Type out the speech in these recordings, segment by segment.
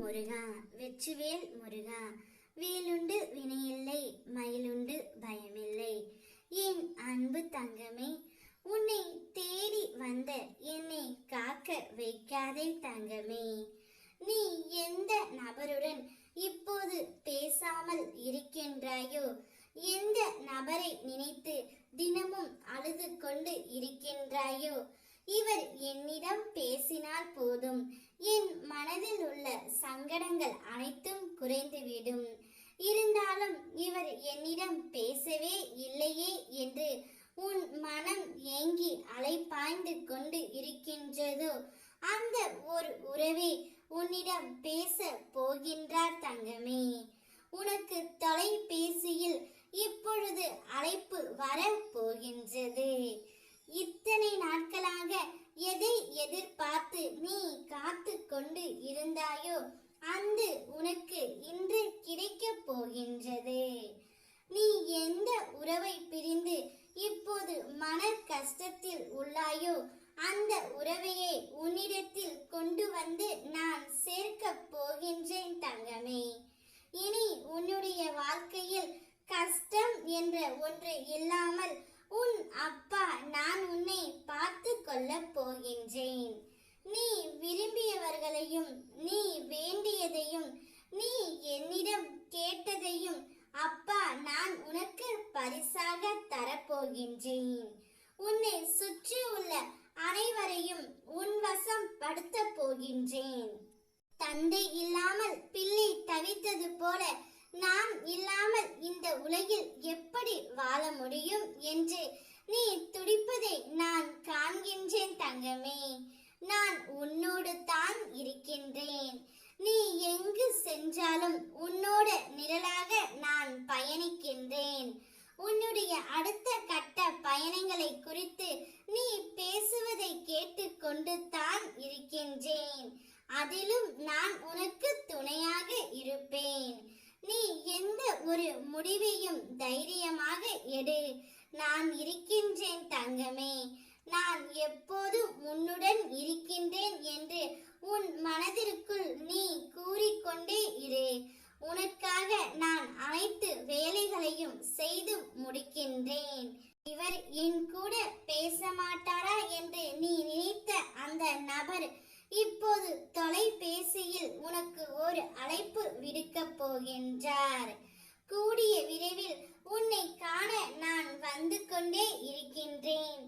முருகா வெற்றிவேல் முருகா. வேலுண்டு வினையில்லை, மயிலுண்டு பயமில்லை. என் அன்பு தங்கமே, உன்னை தேடி வந்த என்னை காக்க வைக்காதே தங்கமே. நீ எந்த நபருடன் இப்போது பேசாமல் இருக்கின்றாயோ, எந்த நபரை நினைத்து தினமும் அழுது கொண்டு இருக்கின்றாயோ, இவர் என்னிடம் பேசினால் போதும், என் மனதில் உள்ள சங்கடங்கள் அனைத்தும் குறைந்துவிடும். இருந்தாலும் இவர் என்னிடம் பேசவே இல்லையே என்று உன் மனம் ஏங்கி அலைப்பாய்ந்து கொண்டு இருக்கின்றதோ, அந்த ஒரு உறவே உன்னிடம் பேச போகின்றார் தங்கமே. உனக்கு தொலைபேசியில் இப்பொழுது அழைப்பு வர போகின்றது. இத்தனை நாட்களாக எதை எதிர்பார்த்து நீ காத்து கொண்டு இருந்தாயோ, அந்த உனக்கு இன்று கிடைக்க போகின்றது. நீ எந்த உறவை பிரிந்து இப்போது மன கஷ்டத்தில் உள்ளாயோ, அந்த உறவையே உன்னிடத்தில் கொண்டு வந்து நான் சேர்க்க போகின்றேன் தங்கமே. இனி உன்னுடைய வாழ்க்கையில் கஷ்டம் என்ற ஒன்று இல்லாமல் உன் அப்பா நான் உன்னை பார்த்து கொள்ள போகின்றேன். நீ விரும்பியவர்களையும், நீ வேண்டியதையும், நீ என்னிடம் கேட்டதையும் அப்பா நான் உனக்கு பரிசாக தரப்போகின்றேன். உன்னை சுற்றி உள்ள அனைவரையும் உன் வசம் படுத்த போகின்றேன். தந்தை இல்லாமல் பிள்ளை தவித்தது போல நான் இல்லாமல் இந்த உலகில் எப்படி வாழ முடியும் என்று நீ துடிப்பதை நான் காண்கின்றேன் தங்கமே. நான் உன்னோடு தான் இருக்கின்றேன். நீ எங்கு சென்றாலும் உன்னோட நிழலாக நான் பயணிக்கின்றேன். உன்னுடைய அடுத்த கட்ட பயணங்களை குறித்து நீ பேசுவதை கேட்டுக்கொண்டு தான் இருக்கின்றேன். அதிலும் நான் உனக்கு துணையாக இருப்பேன். நீ எந்த ஒரு முடிவையும் தைரியமாக எடு. நான் இருக்கின்றேன் தங்கமே. நான் எப்போதும் உன்னுடன் இருக்கின்றேன் என்று உன் மனதிற்குள் நீ கூறிக்கொண்டே இரு. உனக்காக நான் அனைத்து வேலைகளையும் செய்து முடிக்கின்றேன். இவர் என் கூட பேச மாட்டாரா என்று நீ நினைத்த அந்த நபர் இப்போது தொலைபேசியில் உனக்கு ஒரு அழைப்பு விடுக்க போகின்றார். கூடிய விரைவில் உன்னை காண நான் வந்து கொண்டே இருக்கின்றேன்.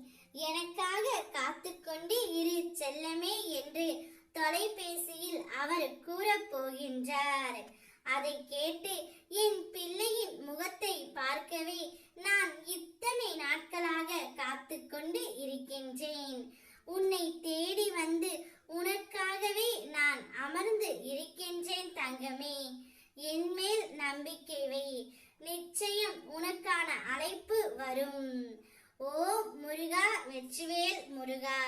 எனக்காக காத்து கொண்டே இரு செல்லமே என்று தொலைபேசியில் அவர் கூறப் போகின்றார். அதை கேட்டு என் பிள்ளையின் முகத்தை பார்க்கவே நான் இத்தனை நாட்களாக காத்து கொண்டு இருக்கின்றேன். உன்னை தேடி வந்து உனக்காகவே நான் அமர்ந்து இருக்கின்றேன் தங்கமே. என் மேல் நம்பிக்கை வை. நிச்சயம் உனக்கான அழைப்பு வரும். ஓ முருகா வெற்றிவேல் முருகா.